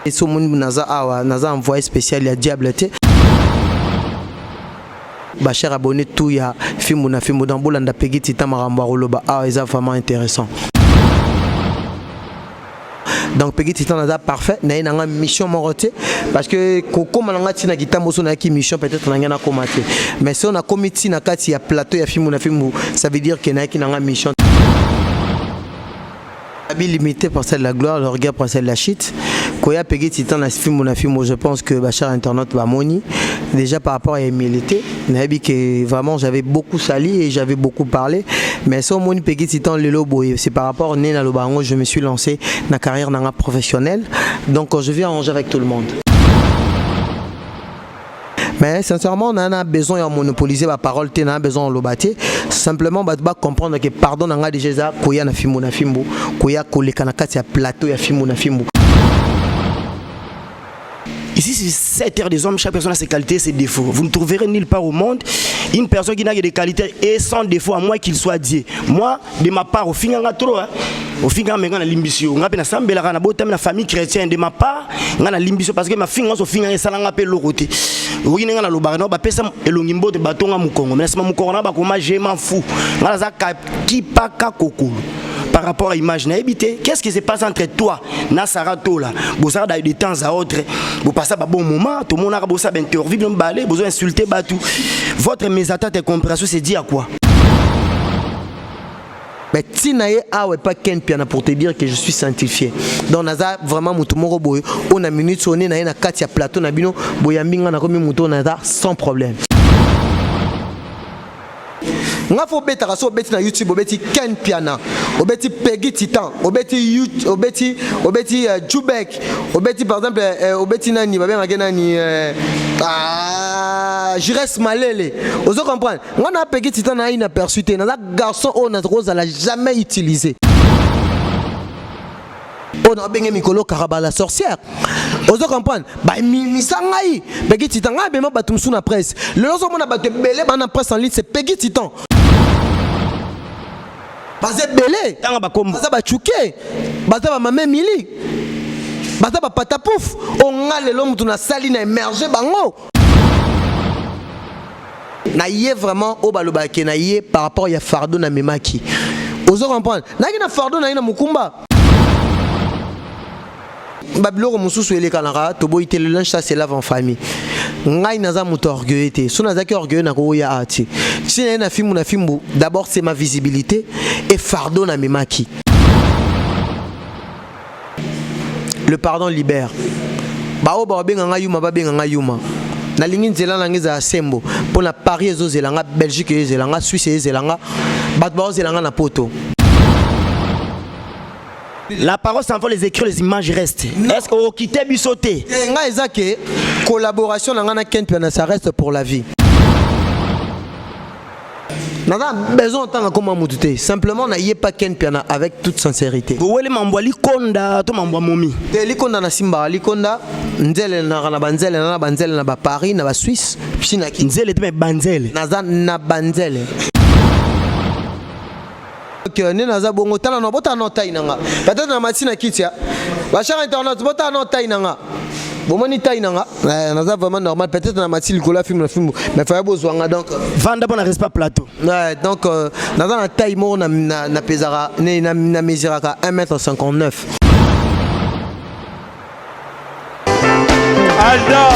Et ce monde naza envoyé spécial il y a Diableté. Cher abonné tout ya film na film dans bolanda pegi tita marambo roloba c'est vraiment intéressant. Donc pegi tita naza parfait na une mission moroté parce que comme on a tina kita moso na ki mission peut-être na ngana komaté mais si on a comité na kati ya plateau ya film na film ça veut dire que na ki na mission limité par celle de la gloire, le regard par celle de la shit. Quand il y a pegé titan dans ce film, je pense que Bachar Internet va moni. Déjà par rapport à l'humilité, que vraiment j'avais beaucoup sali et j'avais beaucoup parlé. Mais sans moni pegé titan le lobo, c'est par rapport à Nena Lobango, je me suis lancé dans la carrière professionnelle. Donc je vais arranger avec tout le monde. Mais sincèrement, on a besoin de monopoliser la parole, on a besoin de l'obati. Simplement, on va comprendre que pardon, on a déjà koya na fimu na fimbu, koya koleka na kati ya plateau ya fimu na fimbu. Ici, c'est 7 heures des hommes, chaque personne a ses qualités, ses défauts. Vous ne trouverez nulle part au monde une personne qui n'a que des qualités et sans défaut, à moins qu'il soit Dieu. Moi, de ma part, au fin trop, au fin de ma limbisio, on a la famille chrétienne, de ma part, on a limbisio parce que ma fille, au fin de ça, on a appelé l'oroté. Oui, on a le barano, on pèse le longimbo de bâton à Moukongo. Mais c'est mon corona, je m'en fous. On a qui pas coco. Par rapport à l'image, qu'est-ce qui se passe entre toi et Nasarato là? Vous avez de temps à autre, vous passez un bon moment, tout le monde a besoin d'interview, vous insulter, tout. Votre mésattente et compréhension, c'est dit à quoi? Mais Tinaye a pas Ken Piana pour te dire que je suis sanctifié. Donc naza vraiment mutumoro boy, on a minute sonné na katia plateau na bino boyambinga na komi muto naza sans problème. Nga fo beta raso beti na YouTube obeti Ken Piana obeti Peggy Titan obeti Jubek obeti par exemple obeti nani babe ngena ni Jires Malele ozo comprendre nga na Peggy Titan na inaperçu te na garçon on a rose la jamais utilisé. On a bien Mikolo Karaba la sorcière. Ozo comprendre ba misangai Peggy Titan nga bema batumsu na presse le lozo mona bato belé bana presse en ligne c'est Peggy Titan. Baza belé baza bachuke baza ba mame mili baza ba patapouf on a lelo mutu na sali na émerger bango na yé vraiment au balobake na yé par rapport ya fardeau na memaki ozo comprendre na ki na fardeau na ina mukumba babiloko mususu ele kanaka tobo ite le linge ça c'est lave en famille ngai naza muto orgueilleux te so naza ki orgueilleux na ko ya ati si na filmu d'abord c'est ma visibilité et fardeau na memaki le pardon libère ba o ba benga ngai yuma ba benga ngai yuma na lingi nzela na ngeza sembo pona Paris ezo zelanga Belgique ezelanga Suisse ezelanga bat ba zelanga na poto. La parole s'envole, les écrits, les images restent. Est-ce qu'on quitte Bissoté? Collaboration, ça reste pour la vie. On a besoin de temps comme Moutouté. Simplement, on n'a pas Ken Piana avec toute sincérité. Vous voulez m'envoyer Likonda, tu m'envoies Momi. Likonda na Simba, Likonda, Nzele na Banzele na Paris, na Suisse. Nzele te Banzele. Na Banzele. Naza bongo tala no bota no tainanga peut-être na matina kitia Bachar Internet bota no tainanga bomoni tainanga naza vraiment normal peut-être na matina kola film mais fa bozwanga donc vanda bona reste pas plateau donc naza na taille mo na pesara na mesuraka 1m59 Alda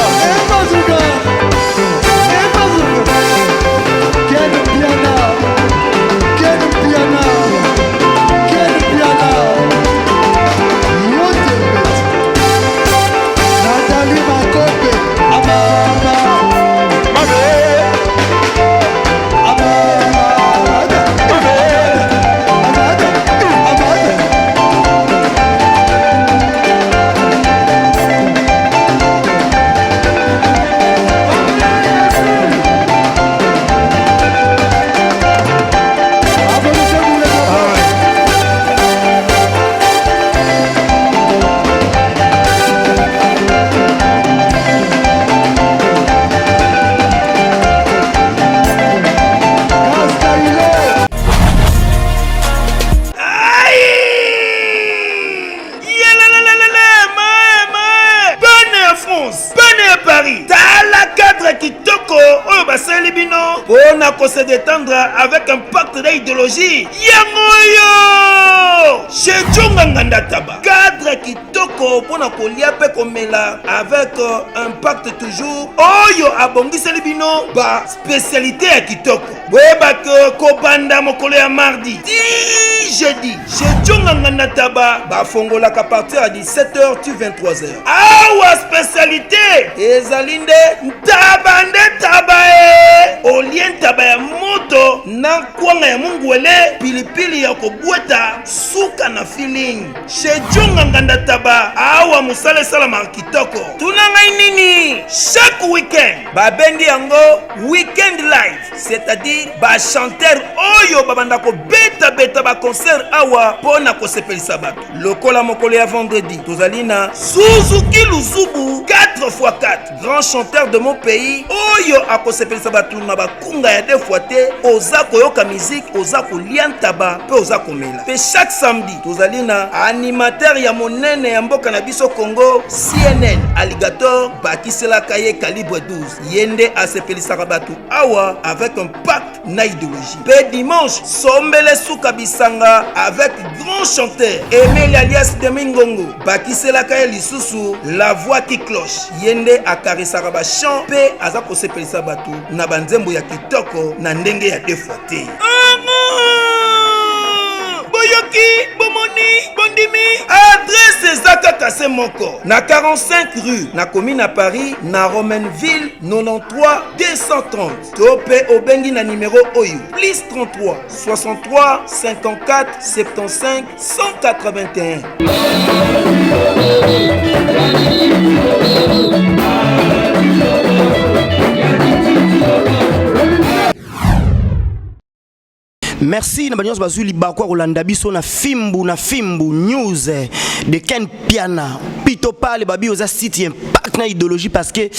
on a se détendre avec un pacte d'idéologie. Yangoyo chez Djonganganda Taba cadre kitoko pour na kolia pe komela avec un pacte toujours oyo abongisa libino ba spécialité ya kitoko weba ko banda mokolo ya mardi jeudi chez Djonganganda Taba ba fongola ka partir à 17h tu 23h awa spécialité ezalinde tabande tabae olien taba ya moto na kwanga ya mungwele pilipili ya kobweta suka na feeling chez Djonganganda Taba awa musale salama kitoko tunanga nini chaque week-end babengi yango weekend live c'est-à-dire ba chanteur oyo babanda ko beta ba concert awa pona ko sepelisa bato lokola mokolo ya vendredi tozalina Suzuki Luzubu 4x4 grand chanteur de mon pays oyo akosepelisa bato na bakunga ya deux fois te oza koyoka musique oza kolia ntaba pe oza komela pe chaque samedi tozalina animateur ya monene ya mboka na biso Congo CNN Alligator bakiselaka ye calibre 12 yende asepelisaka bato awa avec un pacte na idéologie pe dimanche sombele suka bisanga avec grand chanteur Emile alias Demingongo bakiselaka ye lisusu la voix qui cloche yende akarisaka ba chant pe aza kosepelisa bato na banzembo ya kitoko na ndenge ya deux fois te boyoki bomoni bondimi adresse ezaka kase moko na 45 rue na commune à Paris na Romainville 93 230 to pe obengi na numéro oyo plus 33 63 54 75 181. Merci na banyos bazuli bakwa Rolanda biso na fimbu news de Ken Piana pito pale babi oza site impact na idéologie parce que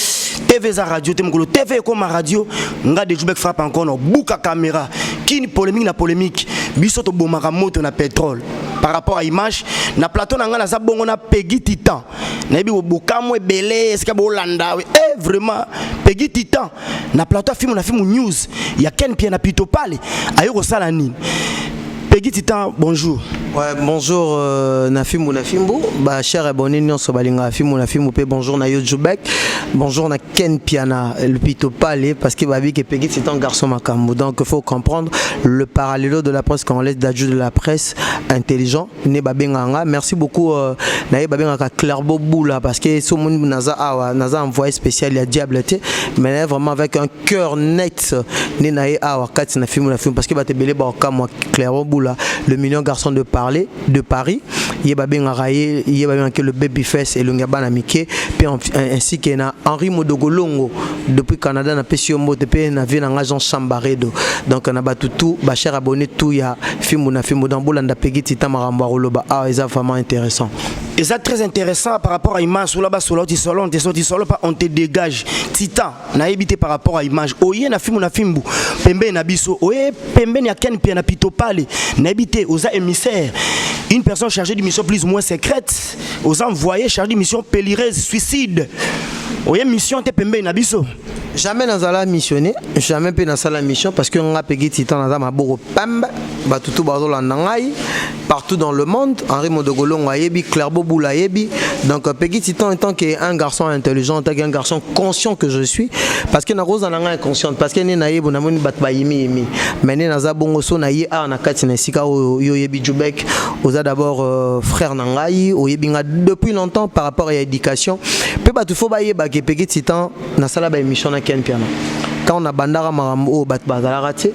TV za radio temkolo TV comme radio nga de Jubek frappe encore no buka caméra kini polémique biso to bomaka moto na pétrole par rapport à image na plateau na nga na za bongo na Peggy Titan na yebi bokamwe belé est-ce que bolanda vraiment Peggy Titan na plateau film news ya Ken Piana pito pale ayo ko sala nini Peggy Titan bonjour. Ouais, bonjour Nafimbu, bah cher abonné non so balinga Nafimbu pe bonjour na Yojubek, bonjour na Ken Piana, le pito palais parce que babi que Peggy c'est un garçon makambo. Donc il faut comprendre le parallèle de la presse congolaise d'adjoint de la presse intelligent né babenganga. Merci beaucoup na babengaka Clairbo Boula parce que ce monde naza envoyé spécial il diableté mais vraiment avec un cœur net né na awa kat Nafimbu parce que ba te belé ba comme Clairbo Boula le million garçon de Paris, il y a le Babyface et le Ngabana Miké, puis ainsi que Henri Modogolongo depuis Canada na Pessiomo depuis na vie na agent Chambaredo. Donc on a battu tout, ba cher abonné tout ya film dans Bolanda Peggy Titan Maramba Roloba. Ah, c'est vraiment intéressant. Et ça très intéressant par rapport à image sur là-bas sur l'autre solo pas on te dégage Titan na évité par rapport à image oye na film pembe na biso oye pembe na Ken Piana pito pale na évité aux émissaires une personne chargée d'une mission plus ou moins secrète aux envoyés chargés d'une mission pèlerine suicide oye mission te pembe na biso. Jamais dans la missionné, jamais pe dans la mission parce que on a Peggy Titan dans ma boro pamba, batutu bazola nangai partout dans le monde, Henri Modogolongo ayebi, Clairbo Boula ayebi. Donc Peggy Titan en tant qu'un garçon intelligent, en tant qu'un garçon conscient que je suis parce que na rose nangai inconsciente parce que né na yebu na moni bat ba yimi mais né na za bongo so na ye a na kati na sika yo yebi Jubek oza d'abord frère nangai oyebi nga depuis longtemps par rapport à l'éducation pe batu fo ba yeba que Peggy Titan na sala ba émission Ken Piana. Quand on a bandara marambo bat bazalarate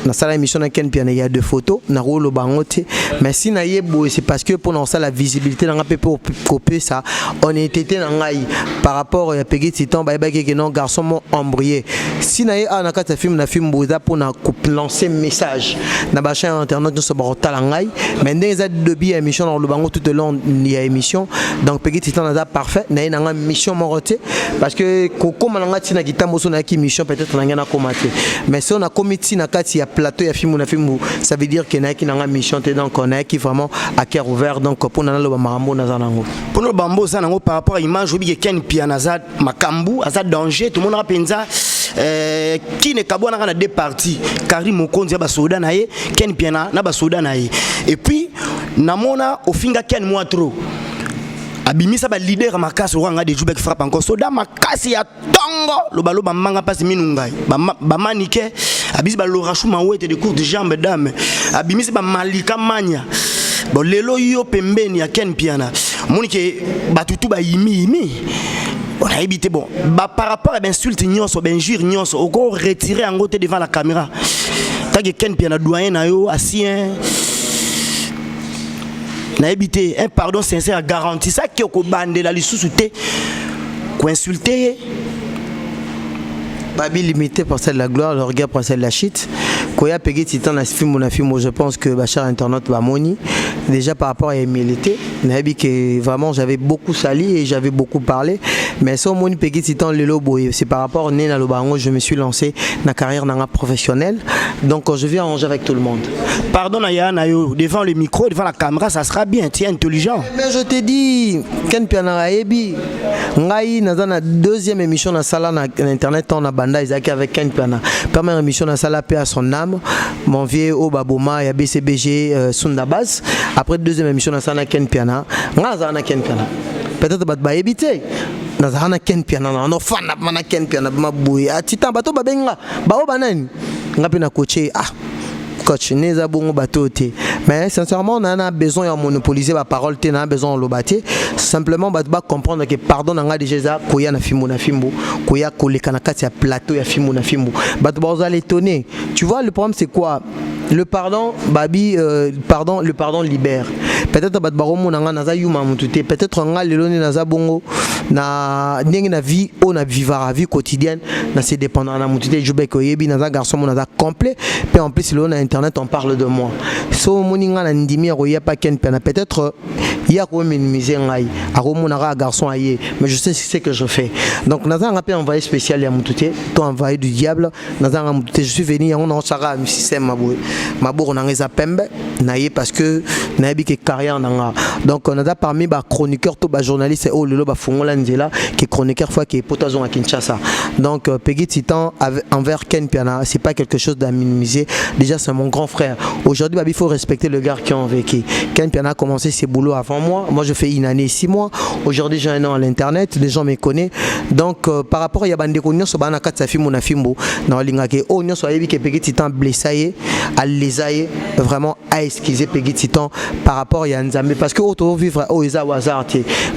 na sala émission na Ken Piana il y a deux photos na rolo bangote mais si na yebo c'est parce que pour nous ça la visibilité dans peu pour copier ça on était dans ngai par rapport à Peggy Titan ba que non garçon mon embrayé si na na kata film boza pour na lancer message na ba chaîne internet nous se barotala ngai mais des debi émission dans le bango tout le long il y a émission donc Peggy Titan na parfait na mission moroté parce que comme na ngati na kitambo so na ki mission peut-être mais si on a comité na kati ya plateau ya film ça veut dire que na ki na mission te donc on a qui vraiment à cœur ouvert donc pour na lo marambo na zanango pour le bambo zanango par rapport à image obi Ken Piana za makambu aza danger tout le monde rapenza qui ne kabona na deux parties Karim Mokonzi ba soda na ye Ken Piana na ba soda na ye et puis namona ofinga Ken Moitro abimisa ba leader makasi wanga de Joubek frappe encore soda makasi ya tongo lobaloba manga pasi minungai ba manike abisi ba lorachou mawete de cours de jambes dame abimisa ba malika manya bon lelo yo pembeni ya Ken Piana monike batutu ba yimi on a évité bon par rapport à l'insulte nyonso benjure nyonso au retirer en côté devant la caméra tant que Ken Piana doyen na yo asien na évité un pardon sincère garanti ça qui ko bande la lisusuté ko insulter Babi limité par celle de la gloire, le regard par celle de la shit. Koya pegé titan na film, je pense que Bachar Internet va moni. Déjà par rapport à Emilité, que vraiment j'avais beaucoup sali et j'avais beaucoup parlé. Mais sans moni pegé titan lelo boy, c'est par rapport à Nena Lobango, je me suis lancé dans la carrière professionnelle. Donc je vais arranger avec tout le monde. Pardon Naya Nayo, devant le micro, devant la caméra, ça sera bien, tu es intelligent. Mais je te dis, Ken Piana Ebi, Ngai dans la deuxième émission dans la salle internet on a Isaac avec Ken Piana. Première émission dans la salle paix à son âme. Mon vieux Obaboma et BCBG Sundabas. Après deuxième émission dans la salle Ken Piana. Ngazana Ken Piana. Peut-être bat ba éviter. Nazana Ken Piana. On fan na Ken Piana ma bouille. A titan bato babenga. Ba o banani. Ngapi na coacher coach neza bongo bateau te mais sincèrement on a besoin de monopoliser la parole te na besoin de l'obati simplement ba comprendre que pardon nga déjà koya na fimbo koya koleka na kati ya plateau ya fimbo ba ba l'étonner tu vois le problème c'est quoi le pardon babi pardon le pardon libère peut-être ba baromo na nga naza yuma mutute peut-être nga leloni naza bongo na ndenge na vie on a vivre vie quotidienne na c'est dépendant na mutute Joubek oyebi naza garçon mon naza complet puis en plus le internet on parle de moi so moninga na ndimi ya pa Ken Piana peut-être il y a quoi minimiser ngai aromonara garçon aye mais je sais ce que je fais donc naza un appel envoyé spécial ya mutute to envoyé du diable naza mutute je suis venu on sara un système mabou na ngeza pembe naye parce que nayebi ke carrière nanga donc on a parmi ba chroniqueur to ba journaliste oh lelo ba fongola nzela qui chroniqueur fois qui potazon à Kinshasa donc Peggy Titan envers Ken Piana c'est pas quelque chose à minimiser déjà c'est mon grand frère aujourd'hui il faut respecter le gars qui ont vécu Ken Piana a commencé ses boulots avant moi je fais une année 6 mois aujourd'hui j'ai un an à l'internet les gens me connaissent donc par rapport à Yabande Konyo so bana katsa fimbo na fimbo na linga ke o nyo so yebi ke Peggy Titan blessé à lesaye vraiment à excuser Peggy Titan par rapport à Nzambe parce que auto vivre au isa hasard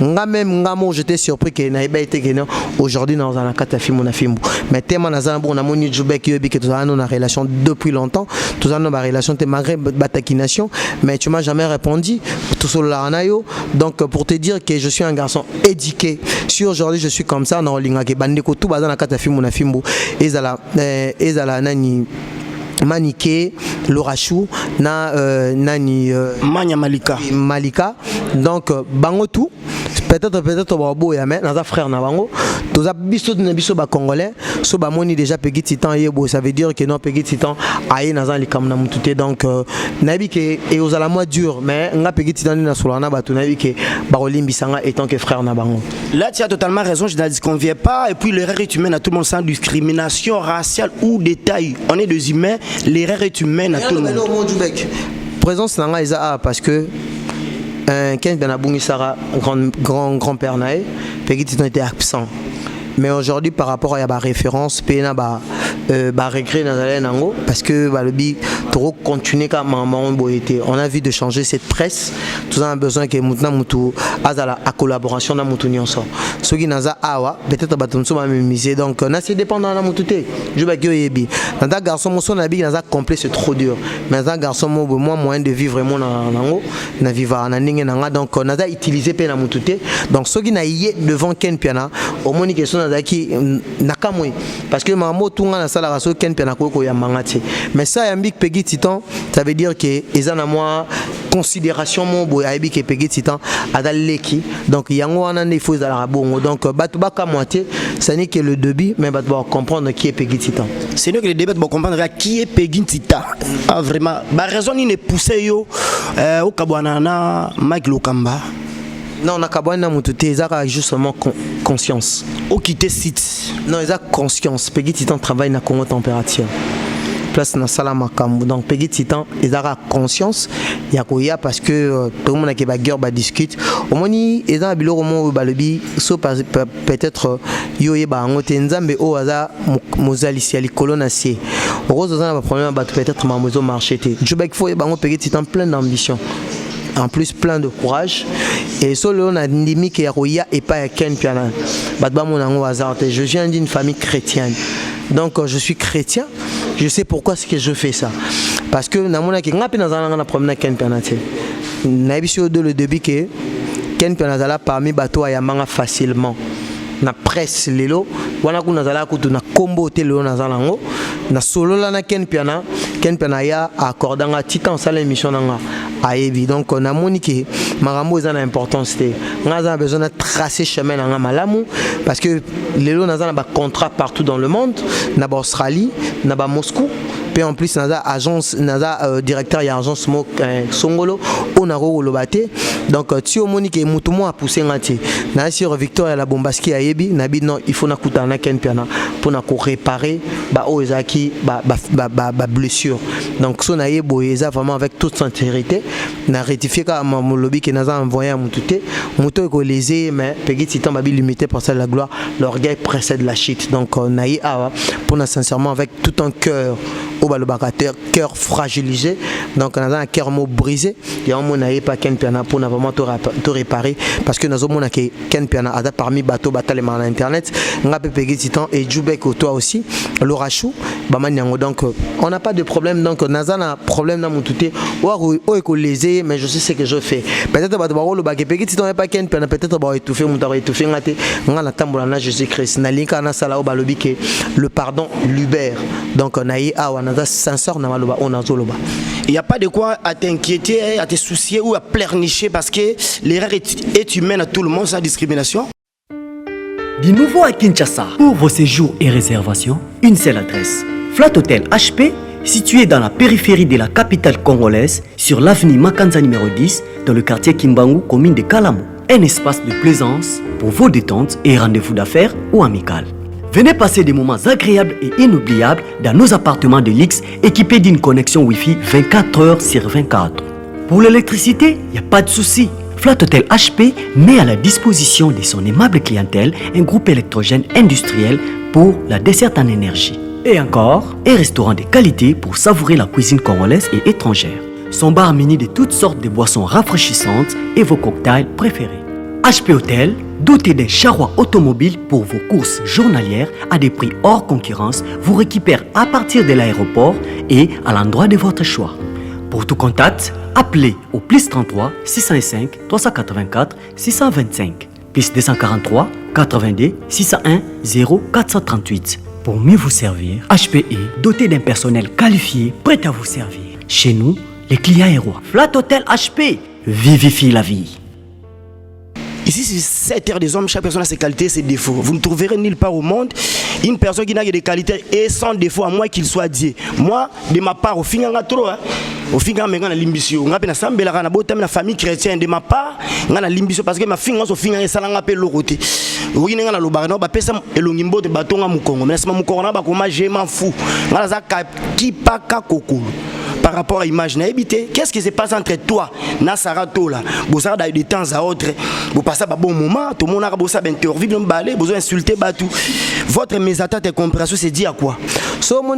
nga même ngamo j'étais surpris que na eba été que aujourd'hui dans un katsa fimbo na fimbo mais tellement na zambo na moni Joubek yebi que tout ça on a relation depuis longtemps tout ça nos relations te malgré batakination mais tu m'as jamais répondu tout cela nayo donc pour te dire que je suis un garçon éduqué si aujourd'hui je suis comme ça na linga ke bandeko tout bazana kata fimbo na fimbo ezala nani Maniké, Lorachou, Nani Manya Malika. Donc, Bango tout. Peut-être au Babo et Amen, dans un frère Navango. Tous abisso de Nabiso Congolais. So Bamoni déjà Peggy Titan Yebo. Ça veut dire que non, Peggy Titan aïe dans un likam namutute. Donc, Nabi que et aux alamois dur. Mais nga Peggy Titan na solana batu Nabi que Barolim Bissanga étant que frère Navango. Là, tu as totalement raison. Je ne dis qu'on ne vient pas. Et puis, l'erreur est humaine à tout le monde sans discrimination raciale ou détail. On est des humains. L'erreur est humaine à tout le monde. Présence nanga isa parce que Ken Piana Bungi Sara grand-père nae Peggy Titan était absent mais aujourd'hui par rapport à la référence pena regret nango parce que le bi trop continuer comme maman boité on a envie de changer cette presse tout ça a besoin que maintenant mutu azala à collaboration na mutu nyonso soki naza awa peut-être batonso ba miser donc na c'est dépendant na mututé je ba que yebi nanda garçon mon son abi naza complet c'est trop dur mais nanda garçon moi moyen de vivre vraiment nango na vivre na ndenge nanga donc naza utiliser pe na mututé donc soki na yé devant Ken Piana au moni question qui nakamwe parce que maman tunga na sala raso Ken Piana ko ya mangati mais ça yambik Peggy Titan ça veut dire que ezana moi considération mon boy aibi que Peggy Titan adaleki donc yango wana il faut la bongo donc batu baka moitié ça n'est que le début mais batu va comprendre qui est Peggy Titan c'est nous que le débat va comprendre qui est Peggy Titan ah vraiment ba raison ni ne pousser yo au kabwana na Mike Lokamba Non, na kabouane na mututé, ils ont justement conscience. Au quitter site. Non, ils ont conscience. Peggy Titan travaille na Congo température. Place na salama kambu. Donc Peggy Titan, ils ont conscience. Il y a quoi parce que tout le monde a qui va guerre, discute. Au moins, ils ont biloko mo balobi, so peut-être yoye ba ngote nzambe o aza mozali si ali colonacier. Rose dans un problème peut-être mamozo marché. Je veux qu'il faut ba ngo Peggy Titan plein d'ambition. En plus plein de courage et solo on a ndimi que Roya et pas Ken Piana batba mon ango hasard. Je viens d'une famille chrétienne donc je suis chrétien, je sais pourquoi ce que je fais ça parce que na mona ki ngapi na zana na problème Ken Piana te na biso de le début que Ken Piana zala parmi bateau ya manga facilement na presse lelo wana kuna zala kutu na combo te lelo na zala ngo na solo la na Ken Piana ya accordanga titan sala émission nanga ayebi donc on a moniqué marambo ezana importance te ngaza besoin de tracer chemin nanga malamu parce que lelo na zana ba contrat partout dans le monde na ba Australie na ba Moscou puis en plus naza agence naza directeur ya agence mo songolo on a rolobate donc ti o monique mutu mo a poussé ngati na sur Victor la Bombaski ayebi nabi non il faut na kutana Ken Piana pour na ko réparer ba ozaki ba blessure donc so na yebo eza vraiment avec toute sincérité na rectifier ka mon lobby que naza envoyé à mututé muto ko lésé mais Peggy Titan babi limité pour ça la gloire l'orgueil précède la chute donc na yi awa pour na sincèrement avec tout un cœur au balobakateur cœur fragilisé donc on a un cœur mot brisé et on n'a pas Ken Piana pour vraiment tout réparer parce que nous avons que Ken Piana a parmi bateau bataille sur internet ngape Peggy Titan et Djoubek toi aussi Laura Chou bamanyango donc on n'a pas de problème donc naza na problème na mututé ou eko lésé mais je sais ce que je fais peut-être bato ba lo ba Peggy Titan pas Ken Piana peut-être ba étouffer muta ba étouffer ngate ngana tambola na Jésus-Christ na linka na sala o balobi que le pardon libère donc on a sincère na maloba on a zoloba. Il n'y a pas de quoi à t'inquiéter, à te soucier ou à pleurnicher parce que l'erreur est humaine à tout le monde sans discrimination. Du nouveau à Kinshasa, pour vos séjours et réservations, une seule adresse. Flat Hotel HP, situé dans la périphérie de la capitale congolaise, sur l'avenue Makanza numéro 10, dans le quartier Kimbangu, commune de Kalamo. Un espace de plaisance pour vos détentes et rendez-vous d'affaires ou amicales. Venez passer des moments agréables et inoubliables dans nos appartements de luxe équipés d'une connexion Wi-Fi 24 heures sur 24. Pour l'électricité, il n'y a pas de souci. Flat Hotel HP met à la disposition de son aimable clientèle un groupe électrogène industriel pour la desserte en énergie. Et encore, un restaurant de qualité pour savourer la cuisine congolaise et étrangère. Son bar muni de toutes sortes de boissons rafraîchissantes et vos cocktails préférés. HP Hotel, doté d'un charroi automobile pour vos courses journalières à des prix hors concurrence, vous récupère à partir de l'aéroport et à l'endroit de votre choix. Pour tout contact, appelez au plus 33 605 384 625, plus 243 82 601 0438. Pour mieux vous servir, HP est doté d'un personnel qualifié prêt à vous servir. Chez nous, les clients et rois. Flat Hotel HP, vivifie la vie. Ici, c'est 7 heures des hommes, chaque personne a ses qualités et ses défauts. Vous ne trouverez nulle part au monde une personne qui n'a que des qualités et sans défaut, à moins qu'il soit Dieu. Moi, de ma part, au fin de trop, au fin de la limbisio, on a la famille chrétienne, de ma part, on a la limbisio parce que ma fille, au fin de la paix, l'oroté. Oui, on a le barano, on pèse le longimbo de bâton à Moukongo. Mais c'est mon corona, je m'en fous. On a qui pas coco. Par rapport à l'image, qu'est-ce qui se passe entre toi et Nasarato là? Vous avez de temps à autre, vous passez un bon moment, tout le monde a besoin d'interviewer, vous insulter, votre mésattente et compréhension, c'est dit à quoi? So mon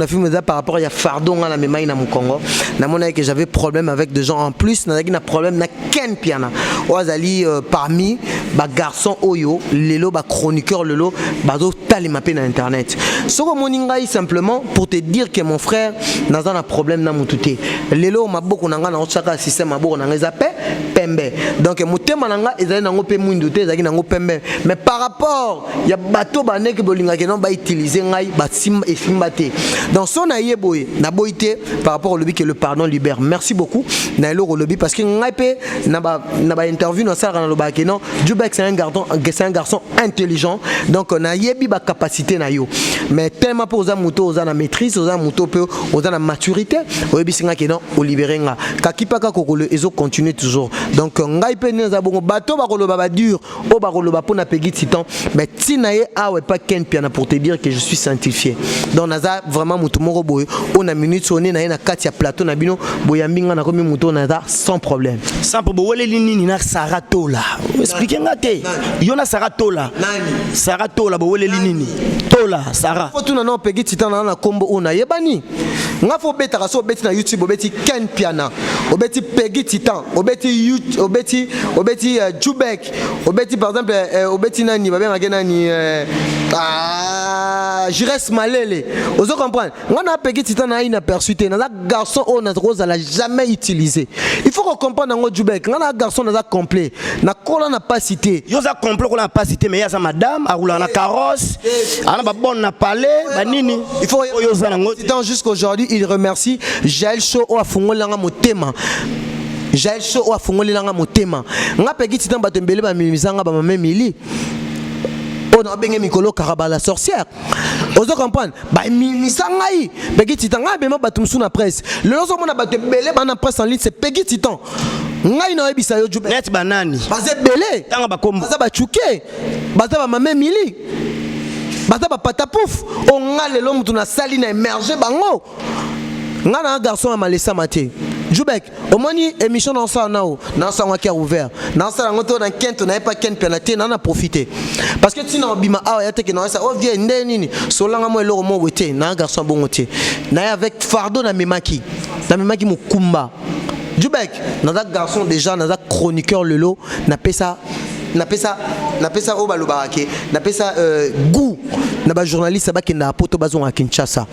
film par rapport à Fardon à la mémaï na Mukongo, na mon que j'avais problème avec des gens en plus, na problème na Ken Piana. Oazali parmi ba garçon oyo, lelo ba chroniqueur lelo, bazo talimapé na internet. So moningai simplement pour te dire que mon frère n'a pas problème na mututé. Lelo ma boko nanga na chaka système ma boko nanga zape pembe. Donc mutema nanga ezali nango pe mwindute ezali nango pembe. Mais par rapport ya bato banek bolinga ke non ba utiliser ngai ba sim et simbate. Dans son ayeboye na boité par rapport au lobby que le pardon libère. Merci beaucoup na lo lobby parce que ngai pe na ba interview na ça na lobby que non Djoubek Joubek c'est un garçon intelligent, donc on a yebi ba capacité na yo. Mais tellement pour oza moto oza na maîtrise, oza moto peu oza na maturité, oyebi singa ke non o libérer nga. Kakipaka kokolo ezo continuer toujours. Donc ngai pe neza bongo bato ba koloba ba dur, o ba koloba pona pegi titan, mais tinaye awe pas ken piana pour te dire que je suis sanctifié. Donc naza vraiment moto moko boy, on a minute sonné na na kati ya plateau na bino boyambinga na komi moto naza sans problème. Sans problème. Nini na Saratola. Expliquez ngate. Yona Saratola. Saratola bo wele nini. Tola Sara. Faut tout na pegi titan na kombo ona yebani. Nga fo beta ka so beti na YouTube obeti Ken Piana. Obeti pegi titan, obeti YouTube, obeti Joubek, obeti par exemple obeti nani ba benga nani Jires Malele. Ozo comprendre. Nga na pegi titan na inaperçu te na garçon on a rose la jamais utilisé. Il faut qu'on comprenne ngo Joubek. Nga na garçon na complet. Na kola na pas cité. Yo za complet kola na pas cité mais ya za madame aroula na carrosse. Ana ba bonne na palais, ba nini. Il faut yo za na ngo. Jusqu'aujourd'hui, il remercie Jaël Show au afungolanga motema. Jaël Show au afungolanga motema. Nga pegi titan batembele ba mimisanga ba mamemili. On a bien Mikolo Karaba la sorcière. Ozo comprendre. Ba mimisanga yi. Pegi titan nga bema batumsu na presse. Le loso mona batembele ba na presse en ligne c'est pegi titan. Nga ina ebisa yo Joubek. Net banani. Baze belé. Tanga ba kombo. Baza ba chuke. Baza ba mamemili. Baza ba patapouf. On a le l'homme tu na sali na émerger bango. Nga na garçon a malesa maté. Joubek, au moins émission dans ça nao, dans ça on a ouvert. Dans ça on a Kent, on n'a pas Kent penalty, on a profité. Parce que si on bima ah ya te que non ça oh viens nini, solanga mo eloro mo wete, na garçon bon wete. Na avec fardeau na memaki. Na memaki mukumba. Joubek, na garçon déjà na chroniqueur lelo, na pesa au balobarake, na pesa goût, na ba journaliste ba ki na poto bazon à Kinshasa.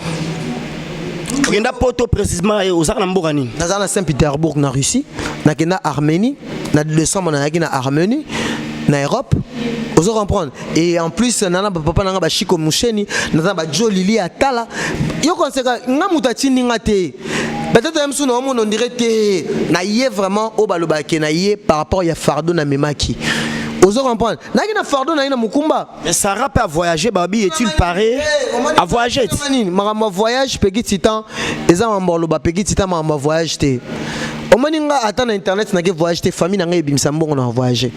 Kenda poto précisément aux Arnamborani. Dans la Saint-Pétersbourg na Russie, na kena Arménie, na décembre na kena Arménie, na Europe. Vous comprendre. Et en plus nana papa nanga ba Chiko Moucheni, nana ba Jolili Atala. Yo konseka nga mutati ninga te. Peut-être même sous on dirait que na yé vraiment au balobake na yé par rapport à fardeau na memaki. Vous comprendre. Na kena fardeau na ina mukumba. Mais Sarah peut voyager babi est-il paré à voyager? Ma voyage pegi titan eza mbolo ba pegi titan ma voyage te. O maninga ata na internet na ke voyage te famille na ngai bimisa mbongo na voyager.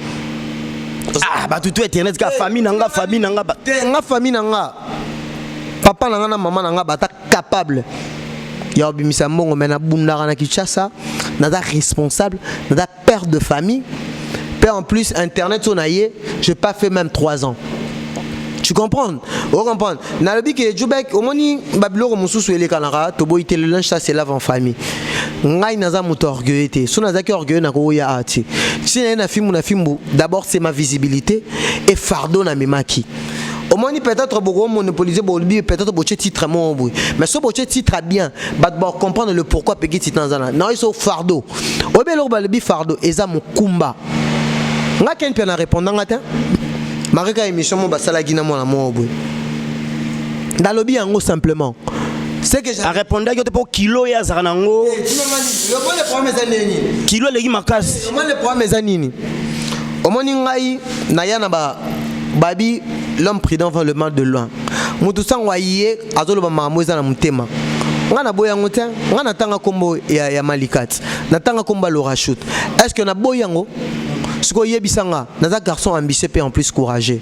Ah bah tout internet ka famille nanga nga famille nanga papa nanga na maman nanga bata capable ya bimisa mbongo mais na bundara na Kinshasa na responsable na père de famille. En plus, Internet, je n'ai pas fait même 3 ans. Tu comprends? Vous comprenez? Nalobi que Joubek, au moins, Babylore Moussous et les Canara, Tobo ite le linge, ça c'est lave en famille. Ngai naza moto orgueil te. So naza ki orgueil na ko ya ati. Si na film d'abord c'est ma visibilité et fardeau na memaki. Au moins peut-être beaucoup monopoliser bolbi peut-être boche titre mon bruit. Mais ce boche titre bien, bah comprendre le pourquoi pegi titre dans non ils sont fardeau. Obelo balbi fardeau eza mon kumba. Nga ken pena répondant ngata mareka émission mo basala gina mo na mo boy dans lobby yango simplement c'est que j'ai répondre que pour kilo ya zaranango le problème est kilo legi makasi le problème est nini omoni ngai na yana ba babi l'homme prudent vend le mal de loin mutu sangwa yé azolo ba mamoza na mutema nga na boya ngote nga na tanga kombo ya Malikat na tanga komba le rachute est-ce que na boyango siko yebisanga naza garçon ambitieux et en plus courageux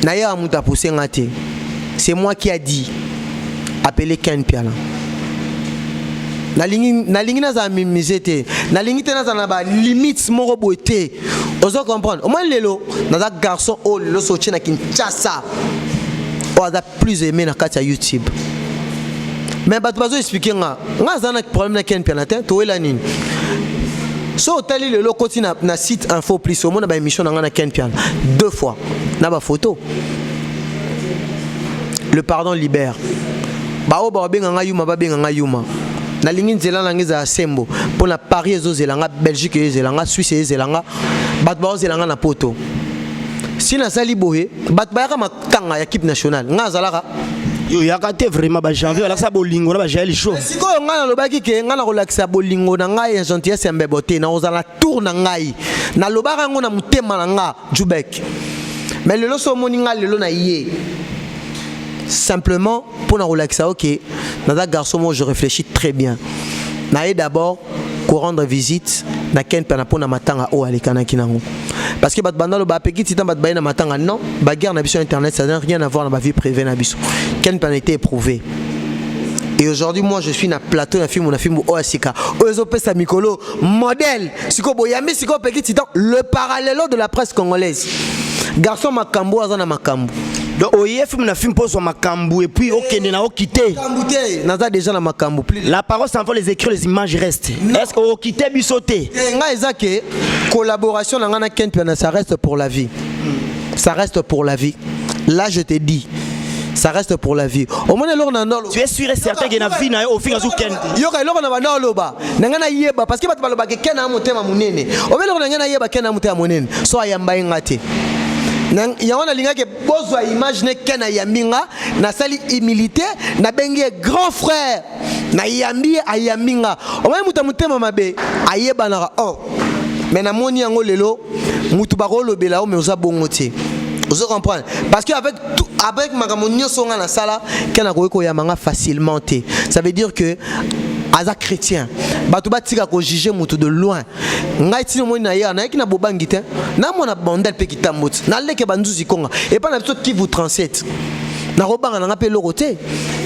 na ya muta poussé ngate c'est moi qui a dit appeler Ken Piana na lingi naza mimizete na lingi te naza na ba limite moko boité ozo comprendre au moins lelo naza garçon oh lelo sochi na Kinshasa o aza plus aimé na kati ya YouTube mais bato bazo expliquer nga za na problème na Ken Piana te to ela nini. So tali le lokoti na site info plus au monde ba émission na Ken Piana 2 fois na ba photo le pardon libère ba o ba benga nga yuma ba benga nga yuma na lingi nzela na ngeza sembo pour na Paris ezo zelanga Belgique ezelanga Suisse ezelanga bat ba zelanga na poto si na sali boye bat ba ka makanga ya équipe nationale nga zalaka Yo yakate vraiment ba janvier ala sa bolingo na ba jaeli chaud. Siko ngana lobaki ke ngana kolakisa bolingo na ngai ya gentillesse mbebote na ozala tour na ngai. Na lobaka ngo na mutema na nga Jubek. Mais le loso moninga lelo na yé. Simplement pour na relaxer OK. Nada garçon moi je réfléchis très bien. Na d'abord ko rendre visite na ken pena pona matanga o alekana kinango. Parce que bat banda lo ba peki titan bat bayina matanga non, ba guerre na biso internet ça n'a rien à voir dans ma vie privée na biso. Ken pena été éprouvé. Et aujourd'hui moi je suis na plateau na film Oasika. Ozo pesa mikolo modèle. Siko boyami siko peki titan le parallèle de la presse congolaise. Garçon makambo azana makambo. Donc oye film na film pose makambo et puis okende na okité. Makambuté naza déjà na makambo. La parole s'en va, les écrits, les images restent. Est-ce que okité bisoté? Nga ezake collaboration na ngana ken pena ça reste pour la vie. Ça reste pour la vie. Là je te dis ça reste pour la vie. Au moins lor na ndolo. Tu es sûr et certain que na vie na au finga zu ken. Yo ka lor na ba ndolo ba. Na ngana yeba parce que bat baloba ke ken na motema munene. Au moins lor na ngana yeba ken na motema munene. So ayamba ngate. Yawana linga ke bozo imagine kena yaminga na sali humilité na bengi grand frère na yambi ayaminga o mai mutamutema mabe ayeba na oh mais na moni yango lelo mutu ba kolobela o mais oza bongoti vous comprenez parce que avec magamonio songa na sala kena ko yamanga facilement té ça veut dire que aza chrétien bato batika ko juger mutu de loin ngai tino mo na ya na ki na bobangi te na mona bandel pe kitambot na leke banzuzi konga et pas na biso qui vous 37 na robanga na ngape loroté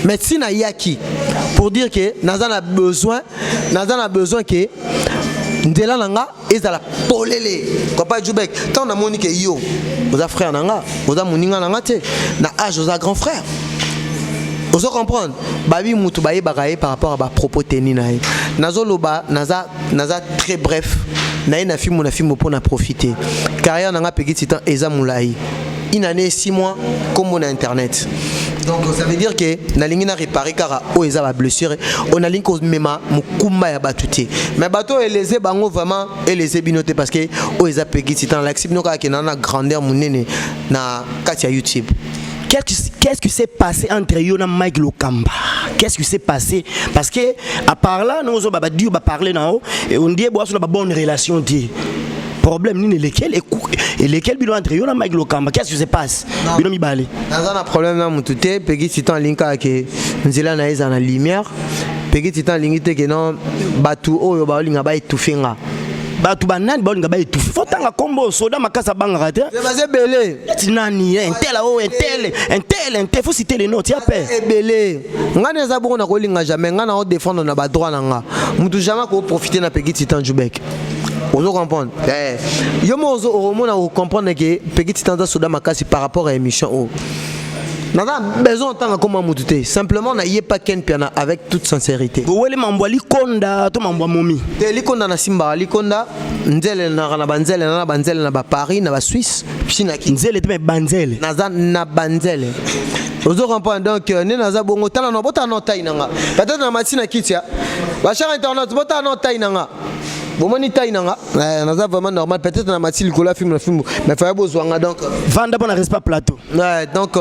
mais si na yaki pour dire que nazana besoin que ndela nanga ezala polele ko pa Jubek tant na moni ke yo oza frère nanga oza moninga nanga te na âge oza grand frère. Vous comprenez? Babi mutu baye bagaye par rapport à ba propos teni nae. Nazo loba naza très bref. Nae na film pour na profiter. Carrière nanga peki titan eza moulai. Une année 6 mois comme on a internet. Donc ça veut dire que na lingi na réparer car o eza ba blessure on a lingi ko mema mukumba ya batuté. Mais bato eleze bango vraiment eleze binoté parce que o eza peki titan l'accepte no ka ke na grandeur munene na katia YouTube. Qu'est-ce qui s'est passé entre Yona et Mike Lokamba? Qu'est-ce qui s'est passé? Parce que à part là, nous avons parlé et on dit que une bonne relation. Problème ni lequel et lequel bilan entre Yona et Mike Lokamba? Qu'est-ce qui se passe? Bilan mi balé. Dans un problème là, mon touté, pegi titan linka que nous allons naïs en la lumière. Pegi titan linkite que non batu oyo ba linga ba etufinga. Batu banani ba linga ba etufi. Faut tanga combo soda makasa banga te. Je vais belé. Tinani un tel faut citer les noms tu appelles. Belé. Ngana za bongo na ko linga jamais ngana o défendre na ba droit nanga. Mutu jamais ko profiter na pegi titan Jubek. On nous comprend. Yo mo on comprendre que pegi titan da soda makasi par rapport à émission. Nada besoin tant comme mututé. Simplement na yé pas ken piana avec toute sincérité. Wele mambwali konda to mambwa momi. Te likonda na simba likonda nzele na banzele na ba Paris na ba Suisse pisina ki nzele te banzele na banzele. Vous comprenez donc ne naza bongo tala no bota no tainanga. Peut-être na matina kitia. Ba cher internet bota no tainanga. Bomoni tainanga. Naza vraiment normal peut-être na matina kola film mais fa bozwanga donc vanda bona reste pas plateau. Ouais donc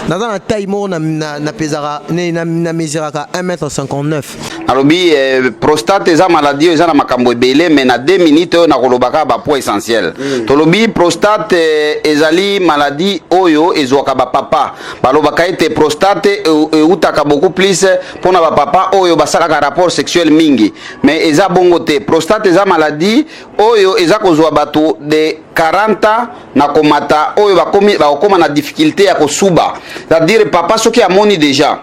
naza na taille mo na pesara na mesiraka 1m59. Alobi prostate eza maladie eza na makambo ebele mais na 2 minutes na kolobaka ba point essentiel. Tolobi prostate ezali maladie oyo ezwaka ba papa. Balobaka ete prostate utaka beaucoup plus pona ba papa oyo basalaka rapport sexuel mingi. Mais eza bongo te prostate eza maladie oyo eza kozwa bato de 40 na komata oyo bakoma na difficulté ya kosuba. C'est-à-dire papa soki amoni déjà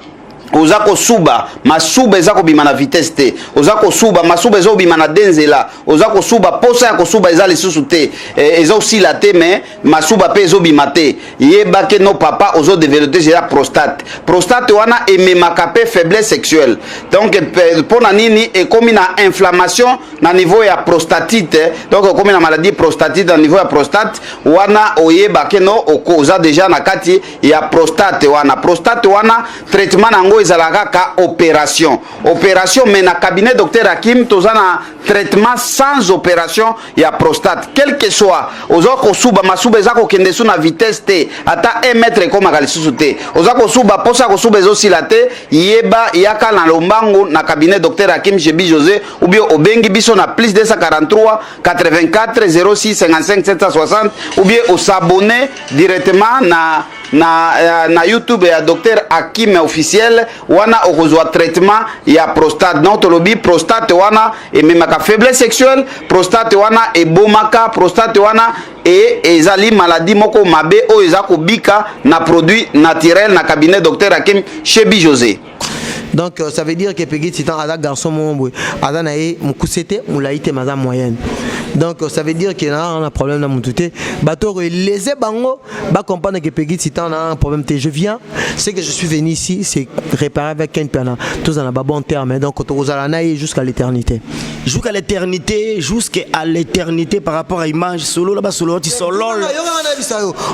ozako suba masuba ezako bima na vitesse te ozako suba masuba ezo bima na denzela ozako suba posa ya kosuba ezali susu te ezo sila te mais masuba pe ezo bima te yeba ke no papa ozo développer la prostate wana ememaka pe faiblesse sexuelle donc pona nini e komi na inflammation na niveau ya prostatite donc komi na maladie prostatite na niveau ya prostate wana oyeba ke no okoza déjà na kati ya prostate wana traitement nango o ezalaka ka opération mais na cabinet docteur Hakim tozana traitement sans opération ya prostate quel que soit ozoko suba masuba ezako kende su na vitesse te ata 1 mètre koma kalisusu te ozako suba posa ko suba ezosila te yeba yaka na lombango na cabinet docteur Hakim Jebi José ou bien obengi biso na plus 243 84 06 55 760 ou bien au s'abonner directement na YouTube ya docteur Hakim officiel wana okozwa traitement ya prostate non tolobi prostate wana et même ka faiblesse sexuelle prostate wana et bomaka prostate wana et ezali maladie moko mabe o ezako bika na produit naturel na cabinet docteur Hakim Jebi José. Donc ça veut dire que Peggy Titan a garçon mon ada nae mukusete mulaite maza moyenne. Donc ça veut dire qu'il y a un problème dans mon touté. Bateau les bango ba comprendre que Peggy Titan a un problème. Je viens, c'est que je suis venu ici, c'est réparer avec Ken Piana. Tous en a bon terme. Donc on a nae jusqu'à l'éternité. Jusqu'à l'éternité par rapport à image solo là bas solo ti solo.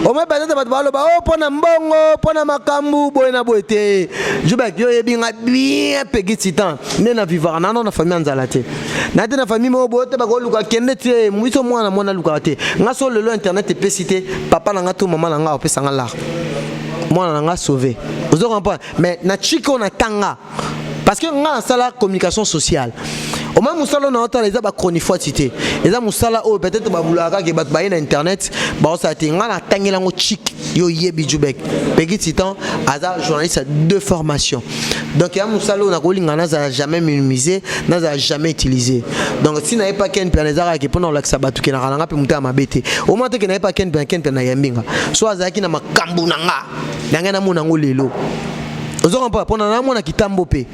Au moins peut-être oh pona mbongo pona makambu boyena boete. Je ba yo ebinga bien Peggy Titan. Nena vivre na famille nzalate. Na te na famille mo bote ba ko luka kende te muiso mwana mwana luka te. Nga so le internet e pesité papa na nga to maman na nga opesa nga la. Mwana na nga sauvé. Vous comprenez mais na chiko na tanga parce que nga ça la communication sociale. Au moins musala na hôtel les aba chronifois cité. Les aba musala oh peut-être ba bulaka ke bat ba na internet ba ça te nga na tangela ngo chic yo yebi jubek. Peggy Titan aza journaliste a 2 formations. Donc ya musala na ko lingana za jamais minimisé, na za jamais utilisé. Donc si na pas ken penezara ke pendant l'axe batu ke na ranga pe muta mabete. Au moins te ke na pas ken na yambinga. So azaki na makambu na nga na mona ngo lelo. Ozo pas pendant na mona kitambo pe.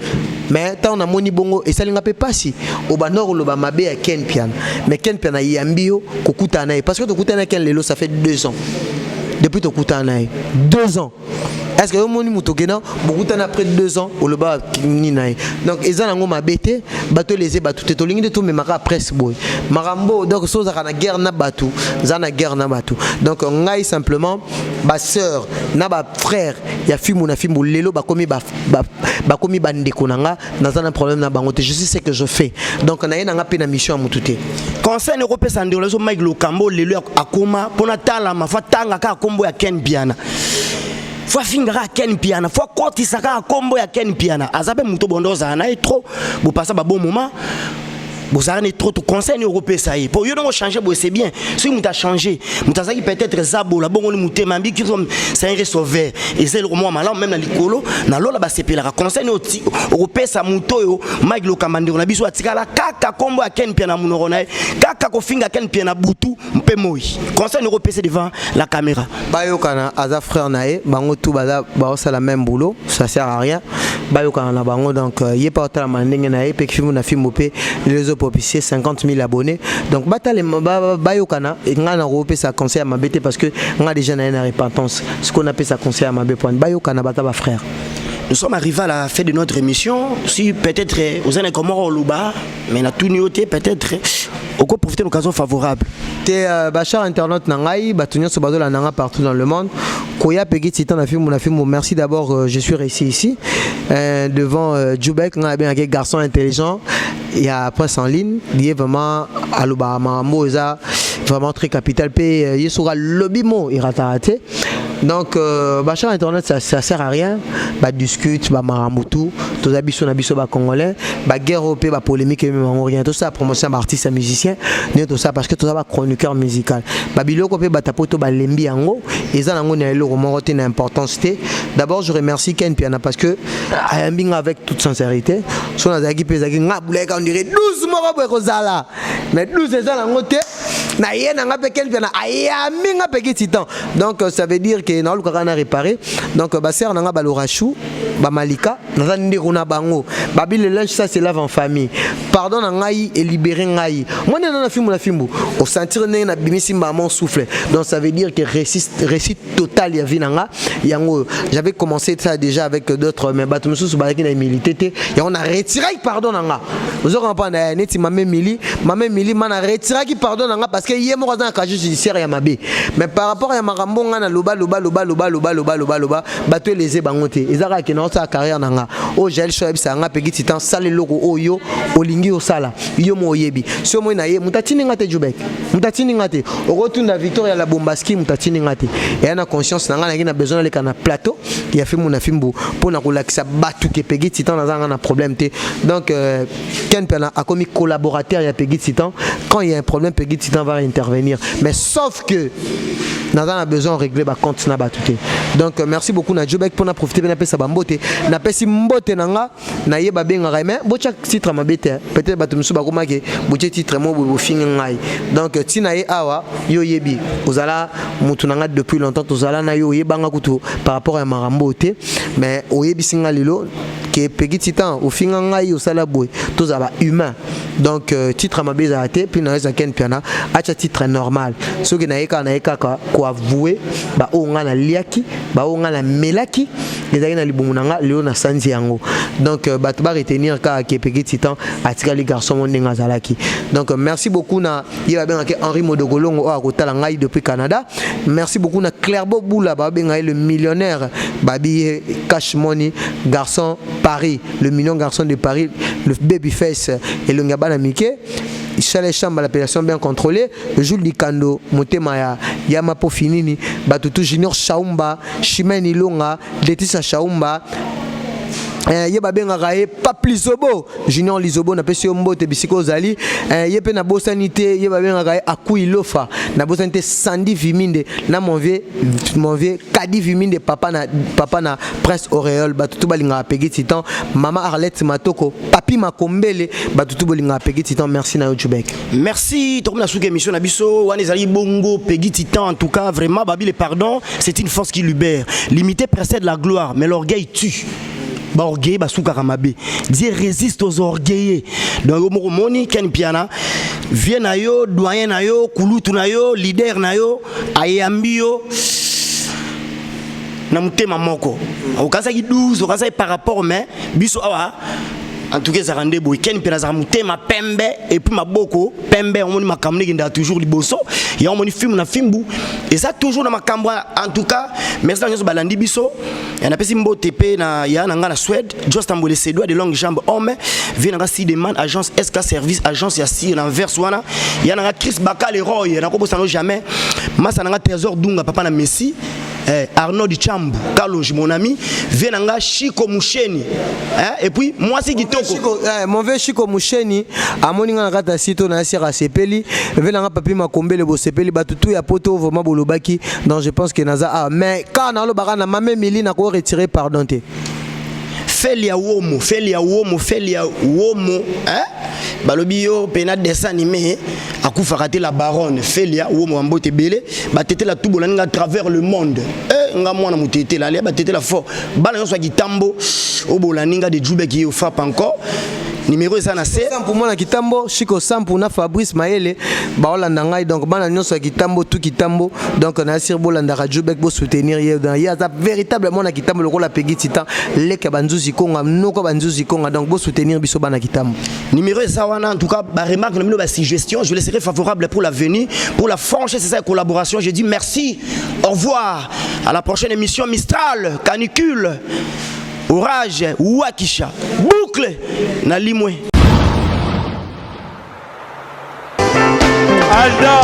Mais tant on a moni bongo et ça linga pe passi au banor lo ba mabe ya Ken Piana mais Ken Piana yambio kokuta na parce que to kuta na Ken lelo ça fait 2 ans depuis to kuta na 2 ans. Est-ce que vous moni mutokena beaucoup de temps après 2 ans au loba ni nae donc ezana ngo mabete bato les bato te tolingi de tout mais maka presse boy marambo donc soza kana guerre na batu zana guerre na batu donc ngai simplement ba sœur na ba frère ya fimu na fimu lelo ba komi bandeko nanga dans un problème na bango te je sais ce que je fais donc na yena ngape na mission mutute conseil européen sandelo zo Mike Lokambo lelo akoma pona tala mafatanga ka kombo ya Ken Piana. Faut fingra Ken Piana, faut kotisaka kombo ya Ken Piana. Azabe muto bondoza na trop, vous passez un bon moment. Vous avez trop de conseils européens ça y est. Pour vous changer, c'est bien. Si vous avez changé, vous avez peut-être Zabo, la bonne mouté, mambi qui c'est un receveur. Et c'est le moment malin même dans l'écolo, dans l'eau là bas c'est pire. Conseil européen ça mouto, Mike Lokamande, on a besoin de tigala kaka kombo à Ken Piana mounorona, kaka kofinga Ken Piana boutou, mpemoi. Conseil européen c'est devant la caméra. Bayokana Aza frère nae, bango tout bada c'est la même boulot, ça sert à rien. Bayokana na bango donc yé pas autant mandenge nae, pe kifu na fimopé les popicier 50 000 abonnés donc batale bayokana et ngana repé ça conseil à ma bête parce que nga déjà na une repentance ce qu'on appelle ça conseil à ma bête point bayokana bataba frère. Nous sommes arrivés à la fin de notre émission. Si peut-être vous avez comment on louba mais na tout noté peut-être au quoi profiter de l'occasion favorable. T'es bachar internet nangai batunyo so badola nanga partout dans le monde. Koya Peggy Titan na film merci d'abord je suis resté ici devant Djoubek nga bien un garçon intelligent. Il y a presse en ligne, il est vraiment à l'Obama, Moza, vraiment très capital. Puis il y a lobby mo, il raté. Donc, bachar internet ça sert à rien. Bah discute, bah maramoutou, tous les habits bah congolais, bah guerre européenne, bah polémique et même rien. Tout ça promotion d'artistes et musiciens, tout ça parce que tout ça bah chroniqueur musical. Bah bilo copé bah tapoto bah lembi ango, et ça nango n'a le roman roté d'importance. D'abord je remercie Ken Piana parce que ayambing avec toute sincérité, son azagi pezagi ngabule on dirait 12 mois Rosala, mais 12 c'est ça nango té. Na yena ngape Ken Piana ayami ngape Titan. Donc ça veut dire que na luka kana réparer. Donc ba sœur nanga balorachou, ba malika, na ndeko na bango. Babi le linge ça c'est lave en famille. Pardon na ngai et libérer ngai. Moi na filmu au sentir na bimisi maman souffle. Donc ça veut dire que récit total ya vinanga. Yango j'avais commencé ça déjà avec d'autres mais batumsu su ba kina milité. Ya on a retiré pardon nanga. Vous comprenez neti mamé mili mana retiré qui pardon nanga parce que yé mo dans casier judiciaire ya mabe. Mais par rapport à marambo nga na loba bato les bangote. Ezara ke na sa carrière nanga o Jael Shoaib sanga pegi titan sale logo oyo olingi osala yo mo yebi so mo na ye mutatini ngate Jubek mutatini ngate okotunda Victoria la Bombaski mutatini ngate et na conscience nanga na besoin le kana plateau il a fait mon afimbo pour na kolakisa batu ke pegi titan na na problème te donc Ken Piana a commis collaborateur ya pegi titan quand il y a un problème pegi titan va intervenir mais sauf que nous avons besoin de régler le compte na batute. Donc merci beaucoup na Jobek pour na profiter bien sa bambote. Na pesi mbote nanga na yeba benga mais bocha titre mabete peut-être batu musu bakoma ke bocha titre mo bo fingi ngai. Donc tina ye awa yo yebi ozala mutu nanga depuis longtemps tozala na yo yebanga kutu par rapport à marambote mais oyebi singa lilo ke pegi titan au finga ngai osala boy tozala humain. Donc titre mabeza ate puis na za Ken Piana acha titre normal. So ke na yeka ko avouer ba onga na liaki ba onga na melaki ezali na libumunanga leo na sanzi yango donc bato ba retenir ka ke pegi titan atika les garçons mondenga zalaki donc merci beaucoup na yeba benga ke Henri Modogolongo o akotala ngai depuis Canada merci beaucoup na Clairbo Boula ba benga le millionnaire babi cash money garçon Paris le million garçon de Paris le babyface et le ngabana Mike Chalet Chamba l'appellation bien contrôlée le Jules Likando Motema ya Mapo Finini Batutu Junior Shaumba Chimeni Longa Letisa Shaumba yeba benga raé pas plus obo Junior Lizobo na pesi mbote bisiko zali yepe na bosanité yeba benga raé akui lofa na bosanité Sandy Viminde na mon vieux Kadi Viminde papa na Prince Auréole batutu balinga pegi titan maman Arlette Matoko papi Makombele batutu balinga pegi titan merci na Jubek merci to na souke émission na biso wana ezali bongo pegi titan en tout cas vraiment babi le pardon c'est une force qui libère l'imité précède la gloire mais l'orgueil tue ba orgueil ba souka kamabe Dieu résiste aux orgueilleux donc mo moni Ken Piana vient na yo doyen na yo kulutu na yo leader na yo ayambi yo na mutema moko okaza ki 12 okaza par rapport mais biso awa en tout cas ça rendait boy Ken Piana za mutema pembe et puis maboko pembe on moni makamne kinda toujours liboso ya on moni film na fimbu et ça toujours na makambo en tout cas merci na balandi biso ya na pesi mbote pe na ya na ngana Suède just ambole ses doigts de longue jambe homme vient na Sideman agence SK service agence ya si l'envers wana ya na Chris Bakale Roy na ko bosano jamais masa na Trésor Dunga papa na Messi Arnaud Dichambu Carlos mon ami vient na Chico Musheni et puis moi c'est kitoko mon vieux Chico Musheni amoni nga kata sito na sira sepeli vient na papi Makombele bo sepeli batutu ya poto vraiment bolobaki donc je pense que naza mais quand na lo barana mame mili na ko retirer pardon te Felia Womo balobi yo pena dessin animé akufa raté la baronne Felia Womo ambote belé batete la tout bolanga à travers le monde nga mwana mutete la le batete la fort bana so kitambo o bolaninga de Jubek qui frappe encore numéro ça na c'est pour moi na kitambo Chico Sampu na Fabrice Maele ba olanda ngai donc bana nyonso kitambo tout kitambo donc na sir bolanda Jubek bo soutenir ye dans ya véritablement na kitambo le la pegi titan leka banzuzi konga noko banzuzi konga donc bo soutenir biso bana kitambo numéro ça wana en tout cas ba remarque na ba suggestion je laisserai favorable pour l'avenir pour la franchise c'est ça collaboration je dis merci au revoir à la prochaine émission Mistral canicule orage Wakisha boucle na limwe Alda